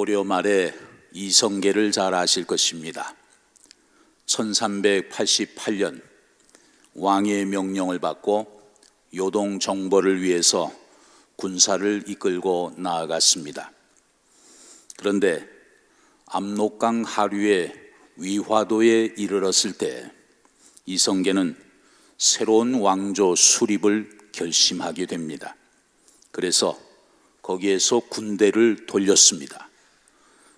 고려 말에 이성계를 잘 아실 것입니다. 1388년 왕의 명령을 받고 요동 정벌을 위해서 군사를 이끌고 나아갔습니다. 그런데 압록강 하류의 위화도에 이르렀을 때 이성계는 새로운 왕조 수립을 결심하게 됩니다. 그래서 거기에서 군대를 돌렸습니다.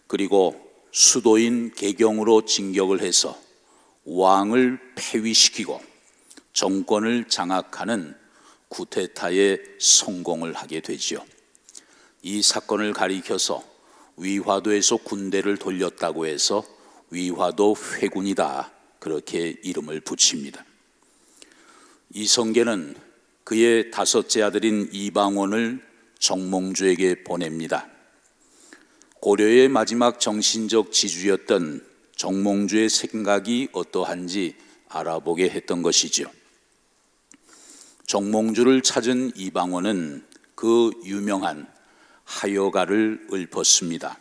그리고 수도인 개경으로 진격을 해서 왕을 폐위시키고 정권을 장악하는 쿠데타에 성공을 하게 되지요. 이 사건을 가리켜서 위화도에서 군대를 돌렸다고 해서 위화도 회군이다, 그렇게 이름을 붙입니다. 이성계는 그의 다섯째 아들인 이방원을 정몽주에게 보냅니다. 고려의 마지막 정신적 지주였던 정몽주의 생각이 어떠한지 알아보게 했던 것이죠. 정몽주를 찾은 이방원은 그 유명한 하여가를 읊었습니다.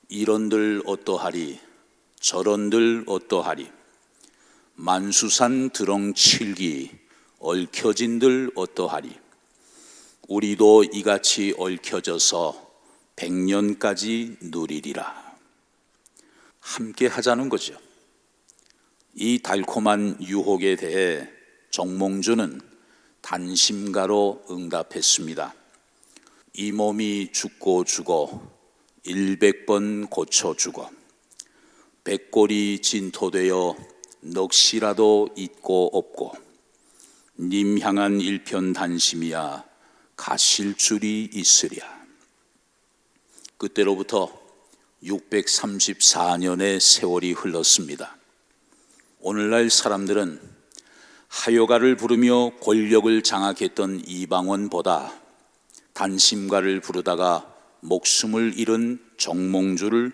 이런들 어떠하리, 저런들 어떠하리, 만수산 드렁칠기, 얽혀진들 어떠하리, 우리도 이같이 얽혀져서 100년까지 누리리라. 함께 하자는 거죠. 이 달콤한 유혹에 대해 정몽주는 단심가로 응답했습니다. 이 몸이 죽고 죽어 100번 고쳐 죽어 백골이 진토되어 넋이라도 있고 없고 님 향한 일편 단심이야 가실 줄이 있으랴. 그때로부터 634년의 세월이 흘렀습니다. 오늘날 사람들은 하여가를 부르며 권력을 장악했던 이방원보다 단심가를 부르다가 목숨을 잃은 정몽주를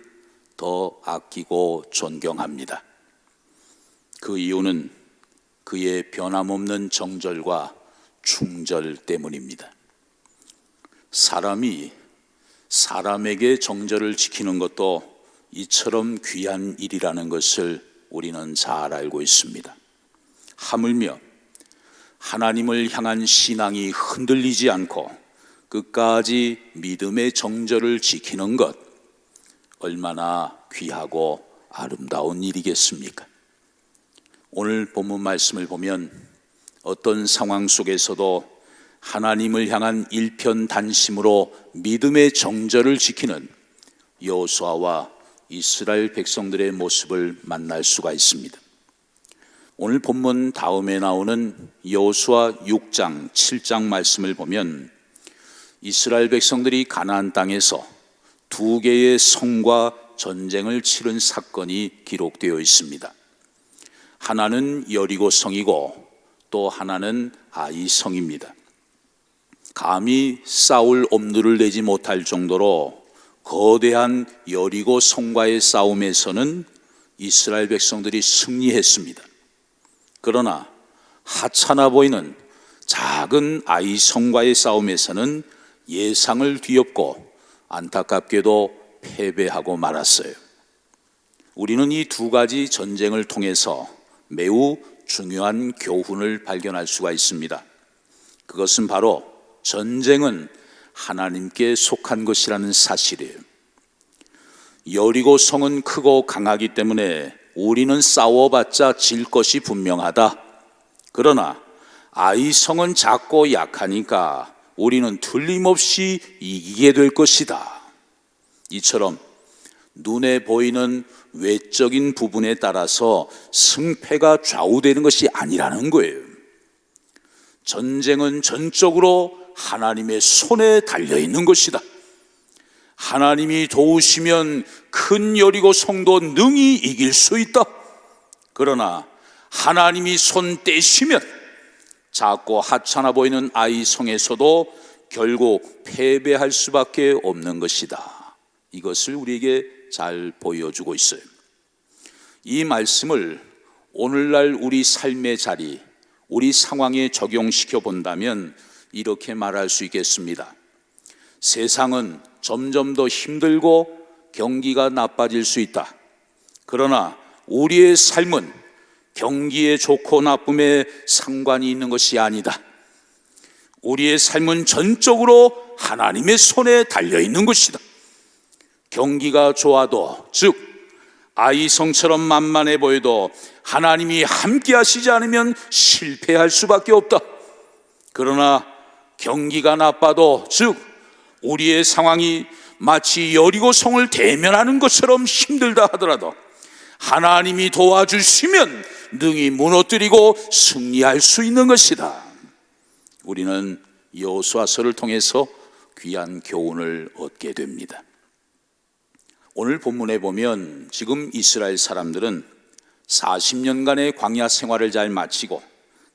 더 아끼고 존경합니다. 그 이유는 그의 변함없는 정절과 충절 때문입니다. 사람이 사람에게 정절을 지키는 것도 이처럼 귀한 일이라는 것을 우리는 잘 알고 있습니다. 하물며 하나님을 향한 신앙이 흔들리지 않고 끝까지 믿음의 정절을 지키는 것, 얼마나 귀하고 아름다운 일이겠습니까? 오늘 본문 말씀을 보면 어떤 상황 속에서도 하나님을 향한 일편단심으로 믿음의 정절을 지키는 여호수아와 이스라엘 백성들의 모습을 만날 수가 있습니다. 오늘 본문 다음에 나오는 여호수아 6장, 7장 말씀을 보면 이스라엘 백성들이 가나안 땅에서 두 개의 성과 전쟁을 치른 사건이 기록되어 있습니다. 하나는 여리고 성이고 또 하나는 아이 성입니다. 감히 싸울 엄두를 내지 못할 정도로 거대한 여리고 성과의 싸움에서는 이스라엘 백성들이 승리했습니다. 그러나 하찮아 보이는 작은 아이 성과의 싸움에서는 예상을 뒤엎고 안타깝게도 패배하고 말았어요. 우리는 이 두 가지 전쟁을 통해서 매우 중요한 교훈을 발견할 수가 있습니다. 그것은 바로 전쟁은 하나님께 속한 것이라는 사실이에요. 여리고 성은 크고 강하기 때문에 우리는 싸워봤자 질 것이 분명하다. 그러나 아이 성은 작고 약하니까 우리는 틀림없이 이기게 될 것이다. 이처럼 눈에 보이는 외적인 부분에 따라서 승패가 좌우되는 것이 아니라는 거예요. 전쟁은 전적으로 하나님의 손에 달려있는 것이다. 하나님이 도우시면 큰 여리고 성도 능히 이길 수 있다. 그러나 하나님이 손 떼시면 작고 하찮아 보이는 아이 성에서도 결국 패배할 수밖에 없는 것이다. 이것을 우리에게 잘 보여주고 있어요. 이 말씀을 오늘날 우리 삶의 자리, 우리 상황에 적용시켜 본다면 이렇게 말할 수 있겠습니다. 세상은 점점 더 힘들고 경기가 나빠질 수 있다. 그러나 우리의 삶은 경기의 좋고 나쁨에 상관이 있는 것이 아니다. 우리의 삶은 전적으로 하나님의 손에 달려있는 것이다. 경기가 좋아도, 즉 아이성처럼 만만해 보여도 하나님이 함께 하시지 않으면 실패할 수밖에 없다. 그러나 경기가 나빠도, 즉 우리의 상황이 마치 여리고성을 대면하는 것처럼 힘들다 하더라도 하나님이 도와주시면 능히 무너뜨리고 승리할 수 있는 것이다. 우리는 여호수아서를 통해서 귀한 교훈을 얻게 됩니다. 오늘 본문에 보면 지금 이스라엘 사람들은 40년간의 광야 생활을 잘 마치고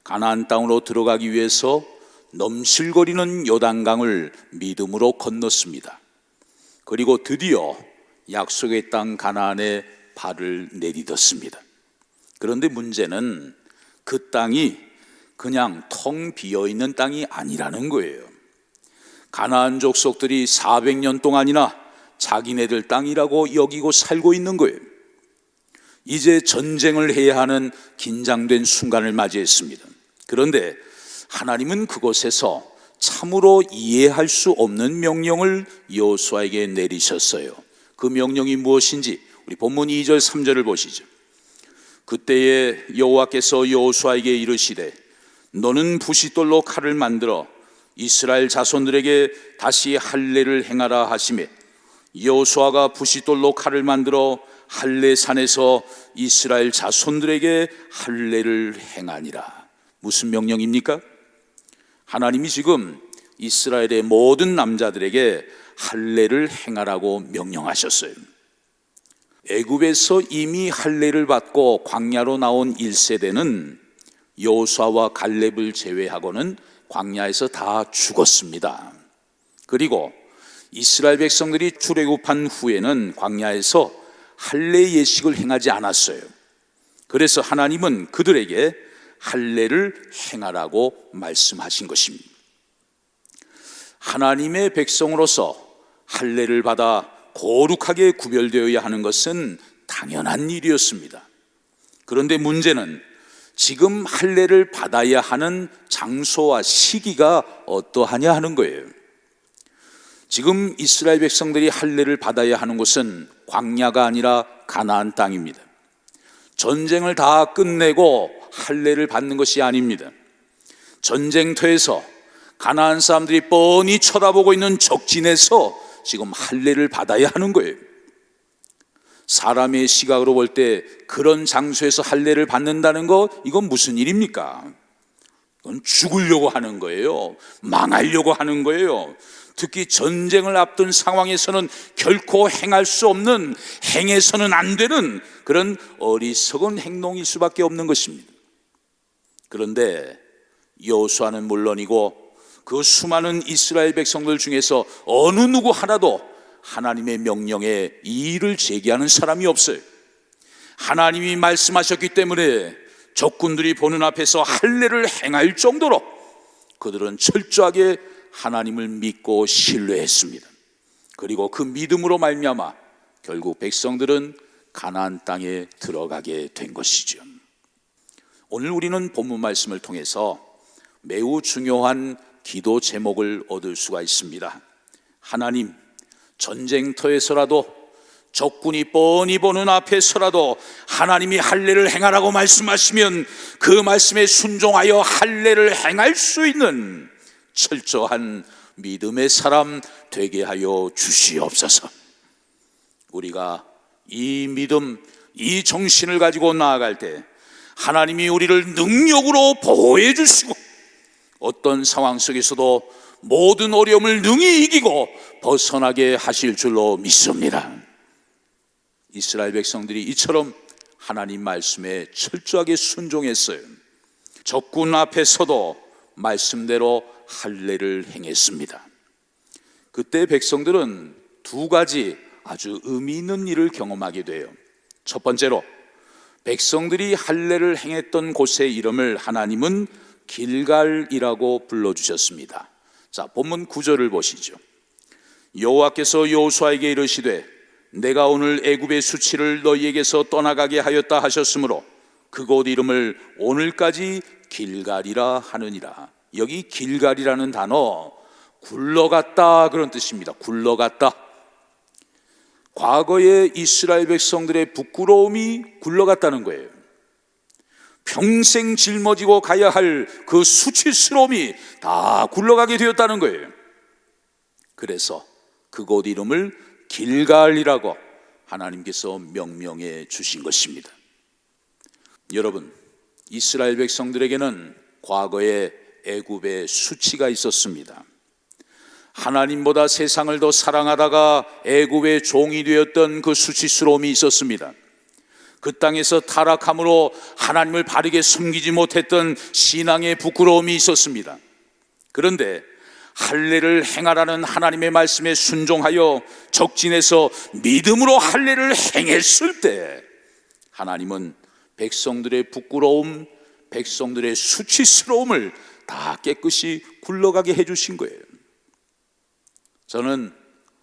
가나안 땅으로 들어가기 위해서 넘실거리는 요단강을 믿음으로 건넜습니다. 그리고 드디어 약속의 땅 가나안에 발을 내딛었습니다. 그런데 문제는 그 땅이 그냥 텅 비어있는 땅이 아니라는 거예요. 가나안 족속들이 400년 동안이나 자기네들 땅이라고 여기고 살고 있는 거예요. 이제 전쟁을 해야 하는 긴장된 순간을 맞이했습니다. 그런데 하나님은 그곳에서 참으로 이해할 수 없는 명령을 여호수아에게 내리셨어요. 그 명령이 무엇인지 우리 본문 2절 3절을 보시죠. 그때에 여호와께서 여호수아에게 이르시되 너는 부싯돌로 칼을 만들어 이스라엘 자손들에게 다시 할례를 행하라 하시매 여호수아가 부싯돌로 칼을 만들어 할례산에서 이스라엘 자손들에게 할례를 행하니라. 무슨 명령입니까? 하나님이 지금 이스라엘의 모든 남자들에게 할례를 행하라고 명령하셨어요. 애굽에서 이미 할례를 받고 광야로 나온 1세대는 여호수아와 갈렙을 제외하고는 광야에서 다 죽었습니다. 그리고 이스라엘 백성들이 출애굽한 후에는 광야에서 할례 예식을 행하지 않았어요. 그래서 하나님은 그들에게 할례를 행하라고 말씀하신 것입니다. 하나님의 백성으로서 할례를 받아 거룩하게 구별되어야 하는 것은 당연한 일이었습니다. 그런데 문제는 지금 할례를 받아야 하는 장소와 시기가 어떠하냐 하는 거예요. 지금 이스라엘 백성들이 할례를 받아야 하는 곳은 광야가 아니라 가나안 땅입니다. 전쟁을 다 끝내고 할례를 받는 것이 아닙니다. 전쟁터에서 가나안 사람들이 뻔히 쳐다보고 있는 적진에서 지금 할례를 받아야 하는 거예요. 사람의 시각으로 볼 때 그런 장소에서 할례를 받는다는 거, 이건 무슨 일입니까? 이건 죽으려고 하는 거예요. 망하려고 하는 거예요. 특히 전쟁을 앞둔 상황에서는 결코 행할 수 없는, 행해서는 안 되는 그런 어리석은 행동일 수밖에 없는 것입니다. 그런데 여호수아는 물론이고 그 수많은 이스라엘 백성들 중에서 어느 누구 하나도 하나님의 명령에 이의를 제기하는 사람이 없어요. 하나님이 말씀하셨기 때문에 적군들이 보는 앞에서 할례를 행할 정도로 그들은 철저하게 하나님을 믿고 신뢰했습니다. 그리고 그 믿음으로 말미암아 결국 백성들은 가나안 땅에 들어가게 된 것이죠. 오늘 우리는 본문 말씀을 통해서 매우 중요한 기도 제목을 얻을 수가 있습니다. 하나님, 전쟁터에서라도 적군이 뻔히 보는 앞에서라도 하나님이 할례를 행하라고 말씀하시면 그 말씀에 순종하여 할례를 행할 수 있는 철저한 믿음의 사람 되게 하여 주시옵소서. 우리가 이 믿음, 이 정신을 가지고 나아갈 때 하나님이 우리를 능력으로 보호해 주시고 어떤 상황 속에서도 모든 어려움을 능히 이기고 벗어나게 하실 줄로 믿습니다. 이스라엘 백성들이 이처럼 하나님 말씀에 철저하게 순종했어요. 적군 앞에서도 말씀대로 할례를 행했습니다. 그때 백성들은 두 가지 아주 의미 있는 일을 경험하게 돼요. 첫 번째로 백성들이 할례를 행했던 곳의 이름을 하나님은 길갈이라고 불러주셨습니다. 자, 본문 9절을 보시죠. 여호와께서 여호수아에게 이르시되 내가 오늘 애굽의 수치를 너희에게서 떠나가게 하였다 하셨으므로 그곳 이름을 오늘까지 길갈이라 하느니라. 여기 길갈이라는 단어 굴러갔다 그런 뜻입니다. 굴러갔다. 과거의 이스라엘 백성들의 부끄러움이 굴러갔다는 거예요. 평생 짊어지고 가야 할 그 수치스러움이 다 굴러가게 되었다는 거예요. 그래서 그곳 이름을 길갈이라고 하나님께서 명명해 주신 것입니다. 여러분, 이스라엘 백성들에게는 과거에 애굽의 수치가 있었습니다. 하나님보다 세상을 더 사랑하다가 애굽의 종이 되었던 그 수치스러움이 있었습니다. 그 땅에서 타락함으로 하나님을 바르게 섬기지 못했던 신앙의 부끄러움이 있었습니다. 그런데 할례를 행하라는 하나님의 말씀에 순종하여 적진에서 믿음으로 할례를 행했을 때 하나님은 백성들의 부끄러움, 백성들의 수치스러움을 다 깨끗이 굴러가게 해주신 거예요. 저는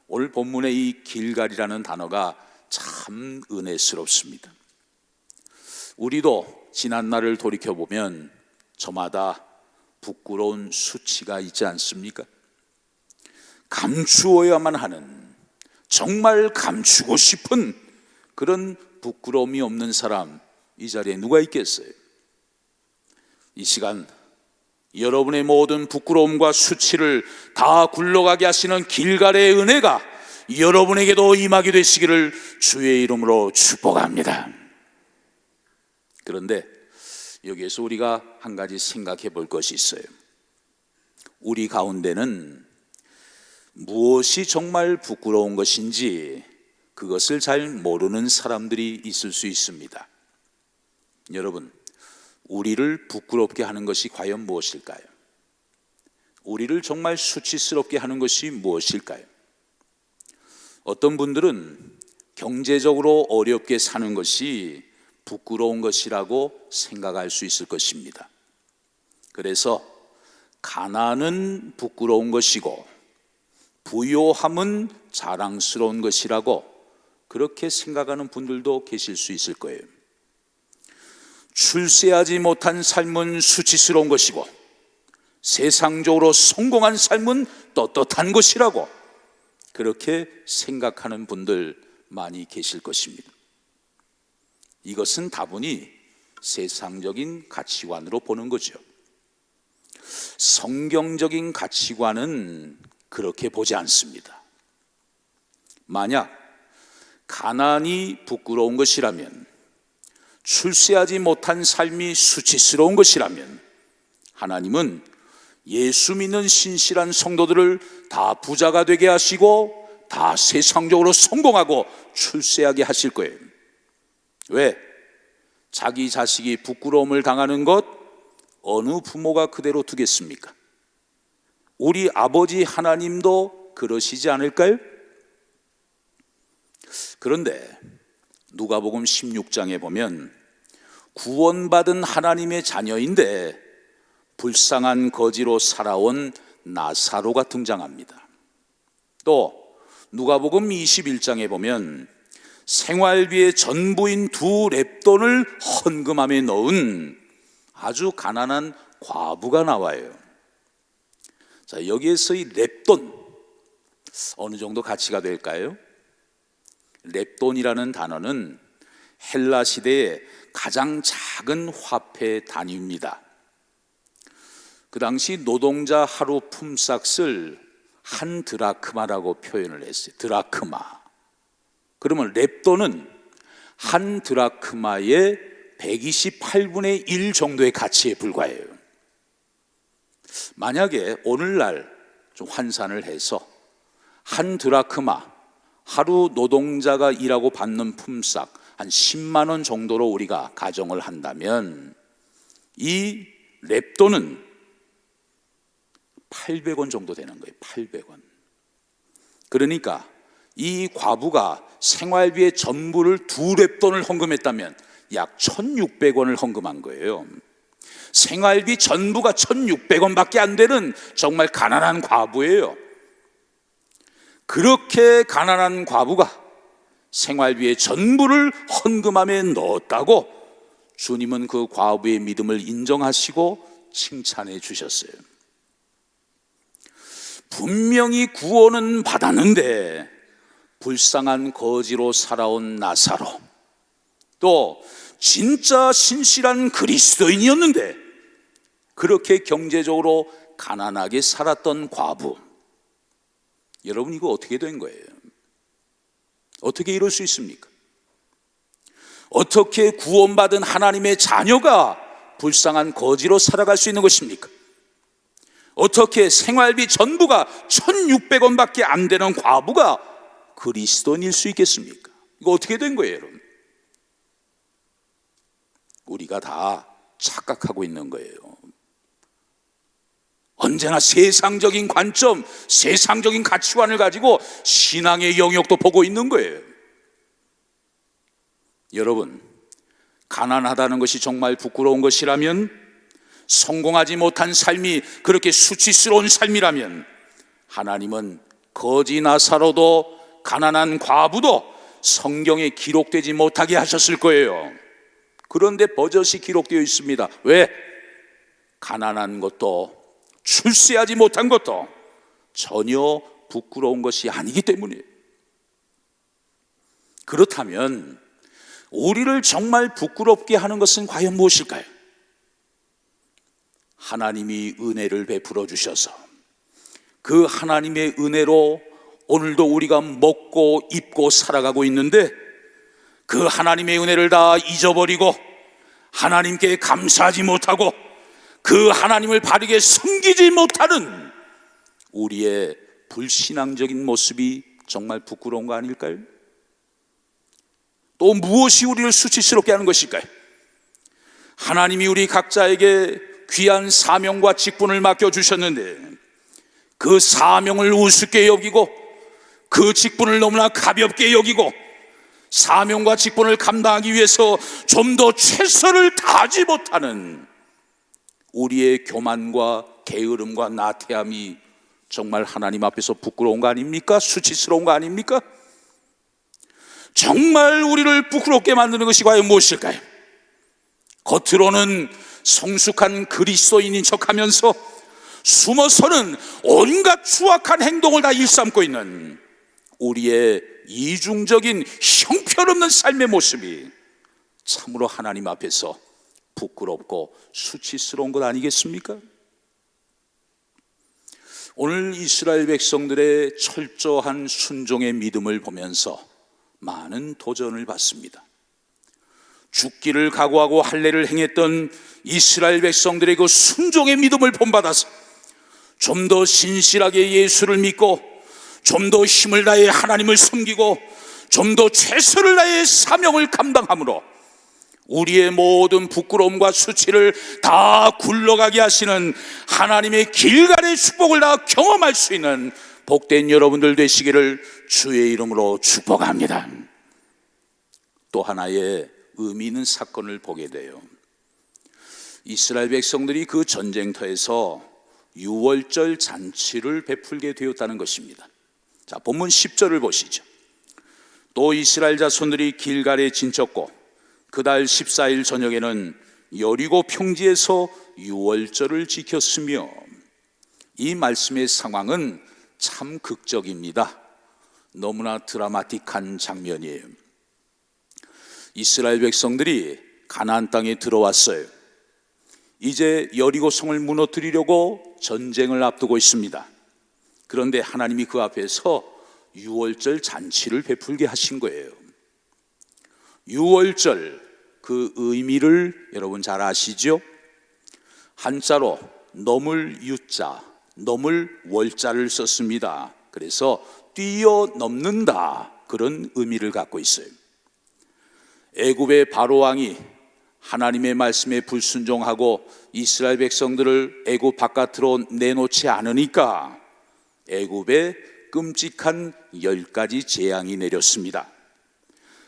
오늘 본문의 이 길갈이라는 단어가 참 은혜스럽습니다. 우리도 지난 날을 돌이켜보면 저마다 부끄러운 수치가 있지 않습니까? 감추어야만 하는, 정말 감추고 싶은 그런 부끄러움이 없는 사람 이 자리에 누가 있겠어요? 이 시간 여러분의 모든 부끄러움과 수치를 다 굴러가게 하시는 길갈의 은혜가 여러분에게도 임하게 되시기를 주의 이름으로 축복합니다. 그런데 여기에서 우리가 한 가지 생각해 볼 것이 있어요. 우리 가운데는 무엇이 정말 부끄러운 것인지 그것을 잘 모르는 사람들이 있을 수 있습니다. 여러분, 우리를 부끄럽게 하는 것이 과연 무엇일까요? 우리를 정말 수치스럽게 하는 것이 무엇일까요? 어떤 분들은 경제적으로 어렵게 사는 것이 부끄러운 것이라고 생각할 수 있을 것입니다. 그래서 가난은 부끄러운 것이고 부요함은 자랑스러운 것이라고 그렇게 생각하는 분들도 계실 수 있을 거예요. 출세하지 못한 삶은 수치스러운 것이고 세상적으로 성공한 삶은 떳떳한 것이라고 그렇게 생각하는 분들 많이 계실 것입니다. 이것은 다분히 세상적인 가치관으로 보는 거죠. 성경적인 가치관은 그렇게 보지 않습니다. 만약 가난이 부끄러운 것이라면, 출세하지 못한 삶이 수치스러운 것이라면 하나님은 예수 믿는 신실한 성도들을 다 부자가 되게 하시고 다 세상적으로 성공하고 출세하게 하실 거예요. 왜? 자기 자식이 부끄러움을 당하는 것 어느 부모가 그대로 두겠습니까? 우리 아버지 하나님도 그러시지 않을까요? 그런데 누가복음 16장에 보면 구원받은 하나님의 자녀인데 불쌍한 거지로 살아온 나사로가 등장합니다. 또 누가복음 21장에 보면 생활비의 전부인 2렙돈을 헌금함에 넣은 아주 가난한 과부가 나와요. 자, 여기에서 이 렙돈 어느 정도 가치가 될까요? 렙돈이라는 단어는 헬라 시대의 가장 작은 화폐 단위입니다. 그 당시 노동자 하루 품삯을 한 드라크마라고 표현을 했어요. 드라크마. 그러면 렙돈은 한 드라크마의 128분의 1 정도의 가치에 불과해요. 만약에 오늘날 좀 환산을 해서 한 드라크마, 하루 노동자가 일하고 받는 품삯 한 10만 원 정도로 우리가 가정을 한다면 이 렙돈은 800원 정도 되는 거예요. 800원. 그러니까 이 과부가 생활비의 전부를 2렙돈을 헌금했다면 약 1,600원을 헌금한 거예요. 생활비 전부가 1,600원밖에 안 되는 정말 가난한 과부예요. 그렇게 가난한 과부가 생활비의 전부를 헌금함에 넣었다고 주님은 그 과부의 믿음을 인정하시고 칭찬해 주셨어요. 분명히 구원은 받았는데 불쌍한 거지로 살아온 나사로, 또 진짜 신실한 그리스도인이었는데 그렇게 경제적으로 가난하게 살았던 과부, 여러분 이거 어떻게 된 거예요? 어떻게 이럴 수 있습니까? 어떻게 구원받은 하나님의 자녀가 불쌍한 거지로 살아갈 수 있는 것입니까? 어떻게 생활비 전부가 1,600원밖에 안 되는 과부가 그리스도인일 수 있겠습니까? 이거 어떻게 된 거예요, 여러분? 우리가 다 착각하고 있는 거예요. 언제나 세상적인 관점, 세상적인 가치관을 가지고 신앙의 영역도 보고 있는 거예요. 여러분, 가난하다는 것이 정말 부끄러운 것이라면, 성공하지 못한 삶이 그렇게 수치스러운 삶이라면, 하나님은 거지 나사로도 가난한 과부도 성경에 기록되지 못하게 하셨을 거예요. 그런데 버젓이 기록되어 있습니다. 왜? 가난한 것도 출세하지 못한 것도 전혀 부끄러운 것이 아니기 때문이에요. 그렇다면 우리를 정말 부끄럽게 하는 것은 과연 무엇일까요? 하나님이 은혜를 베풀어 주셔서 그 하나님의 은혜로 오늘도 우리가 먹고 입고 살아가고 있는데, 그 하나님의 은혜를 다 잊어버리고 하나님께 감사하지 못하고 그 하나님을 바르게 섬기지 못하는 우리의 불신앙적인 모습이 정말 부끄러운 거 아닐까요? 또 무엇이 우리를 수치스럽게 하는 것일까요? 하나님이 우리 각자에게 귀한 사명과 직분을 맡겨주셨는데 그 사명을 우습게 여기고 그 직분을 너무나 가볍게 여기고 사명과 직분을 감당하기 위해서 좀 더 최선을 다하지 못하는 우리의 교만과 게으름과 나태함이 정말 하나님 앞에서 부끄러운 거 아닙니까? 수치스러운 거 아닙니까? 정말 우리를 부끄럽게 만드는 것이 과연 무엇일까요? 겉으로는 성숙한 그리스도인인 척하면서 숨어서는 온갖 추악한 행동을 다 일삼고 있는 우리의 이중적인 형편없는 삶의 모습이 참으로 하나님 앞에서 부끄럽고 수치스러운 것 아니겠습니까? 오늘 이스라엘 백성들의 철저한 순종의 믿음을 보면서 많은 도전을 받습니다. 죽기를 각오하고 할례를 행했던 이스라엘 백성들의 그 순종의 믿음을 본받아서 좀 더 신실하게 예수를 믿고 좀 더 힘을 다해 하나님을 섬기고 좀 더 최선을 다해 사명을 감당함으로 우리의 모든 부끄러움과 수치를 다 굴러가게 하시는 하나님의 길갈의 축복을 다 경험할 수 있는 복된 여러분들 되시기를 주의 이름으로 축복합니다. 또 하나의 의미 있는 사건을 보게 돼요. 이스라엘 백성들이 그 전쟁터에서 유월절 잔치를 베풀게 되었다는 것입니다. 자, 본문 10절을 보시죠. 또 이스라엘 자손들이 길갈에 진쳤고 그달 14일 저녁에는 여리고 평지에서 유월절을 지켰으며, 이 말씀의 상황은 참 극적입니다. 너무나 드라마틱한 장면이에요. 이스라엘 백성들이 가나안 땅에 들어왔어요. 이제 여리고 성을 무너뜨리려고 전쟁을 앞두고 있습니다. 그런데 하나님이 그 앞에서 유월절 잔치를 베풀게 하신 거예요. 유월절, 그 의미를 여러분 잘 아시죠? 한자로 넘을 유자, 넘을 월자를 썼습니다. 그래서 뛰어넘는다, 그런 의미를 갖고 있어요. 애굽의 바로 왕이 하나님의 말씀에 불순종하고 이스라엘 백성들을 애굽 바깥으로 내놓지 않으니까 애굽에 끔찍한 10가지 재앙이 내렸습니다.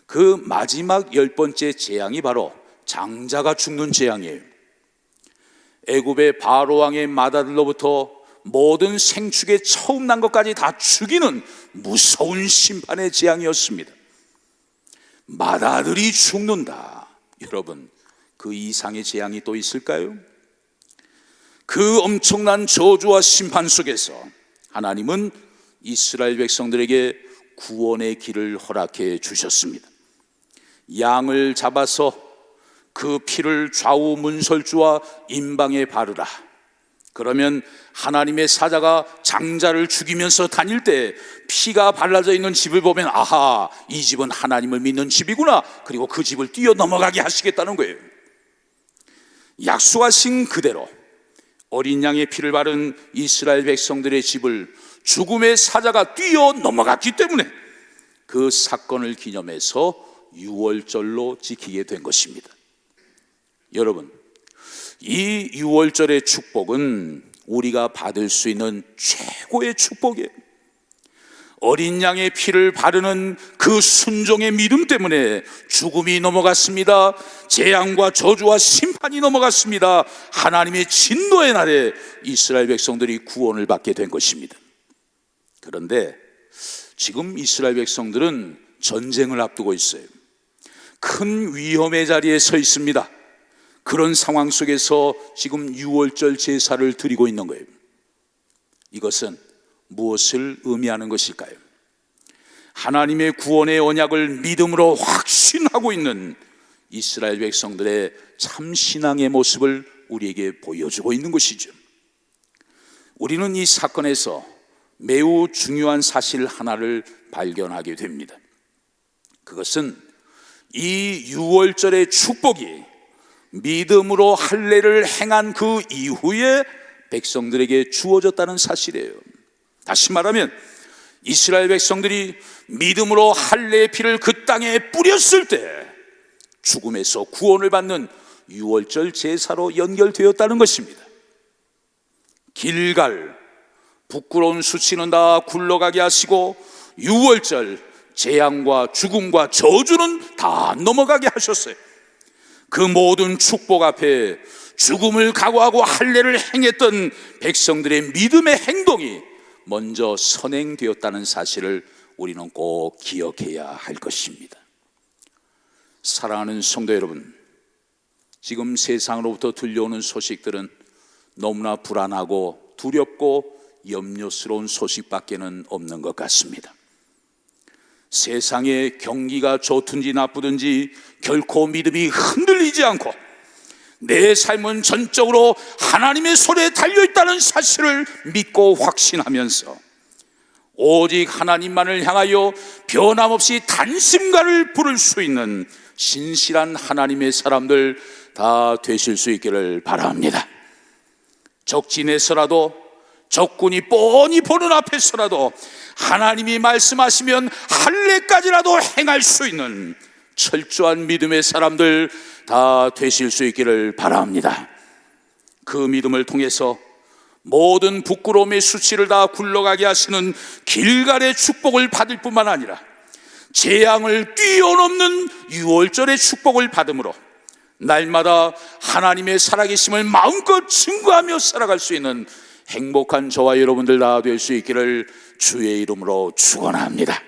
그 마지막 10번째 재앙이 바로 장자가 죽는 재앙이에요. 애굽의 바로 왕의 맏아들로부터 모든 생축에 처음 난 것까지 다 죽이는 무서운 심판의 재앙이었습니다. 맏아들이 죽는다. 여러분, 그 이상의 재앙이 또 있을까요? 그 엄청난 저주와 심판 속에서 하나님은 이스라엘 백성들에게 구원의 길을 허락해 주셨습니다. 양을 잡아서 그 피를 좌우 문설주와 임방에 바르라. 그러면 하나님의 사자가 장자를 죽이면서 다닐 때 피가 발라져 있는 집을 보면 아하, 이 집은 하나님을 믿는 집이구나. 그리고 그 집을 뛰어넘어가게 하시겠다는 거예요. 약속하신 그대로 어린 양의 피를 바른 이스라엘 백성들의 집을 죽음의 사자가 뛰어넘어갔기 때문에 그 사건을 기념해서 유월절로 지키게 된 것입니다. 여러분, 이 유월절의 축복은 우리가 받을 수 있는 최고의 축복이에요. 어린 양의 피를 바르는 그 순종의 믿음 때문에 죽음이 넘어갔습니다. 재앙과 저주와 심판이 넘어갔습니다. 하나님의 진노의 날에 이스라엘 백성들이 구원을 받게 된 것입니다. 그런데 지금 이스라엘 백성들은 전쟁을 앞두고 있어요. 큰 위험의 자리에 서 있습니다. 그런 상황 속에서 지금 유월절 제사를 드리고 있는 거예요. 이것은 무엇을 의미하는 것일까요? 하나님의 구원의 언약을 믿음으로 확신하고 있는 이스라엘 백성들의 참 신앙의 모습을 우리에게 보여주고 있는 것이죠. 우리는 이 사건에서 매우 중요한 사실 하나를 발견하게 됩니다. 그것은 이 유월절의 축복이 믿음으로 할례를 행한 그 이후에 백성들에게 주어졌다는 사실이에요. 다시 말하면 이스라엘 백성들이 믿음으로 할례의 피를 그 땅에 뿌렸을 때 죽음에서 구원을 받는 유월절 제사로 연결되었다는 것입니다. 길갈, 부끄러운 수치는 다 굴러가게 하시고 유월절 재앙과 죽음과 저주는 다 넘어가게 하셨어요. 그 모든 축복 앞에 죽음을 각오하고 할례를 행했던 백성들의 믿음의 행동이 먼저 선행되었다는 사실을 우리는 꼭 기억해야 할 것입니다. 사랑하는 성도 여러분, 지금 세상으로부터 들려오는 소식들은 너무나 불안하고 두렵고 염려스러운 소식밖에는 없는 것 같습니다. 세상의 경기가 좋든지 나쁘든지 결코 믿음이 흔들리지 않고 내 삶은 전적으로 하나님의 손에 달려있다는 사실을 믿고 확신하면서 오직 하나님만을 향하여 변함없이 단심가를 부를 수 있는 신실한 하나님의 사람들 다 되실 수 있기를 바랍니다. 적진에서라도, 적군이 뻔히 보는 앞에서라도 하나님이 말씀하시면 할례까지라도 행할 수 있는 철저한 믿음의 사람들 다 되실 수 있기를 바랍니다. 그 믿음을 통해서 모든 부끄러움의 수치를 다 굴러가게 하시는 길갈의 축복을 받을 뿐만 아니라 재앙을 뛰어넘는 유월절의 축복을 받음으로 날마다 하나님의 살아계심을 마음껏 증거하며 살아갈 수 있는 행복한 저와 여러분들 다 될 수 있기를 주의 이름으로 축원합니다.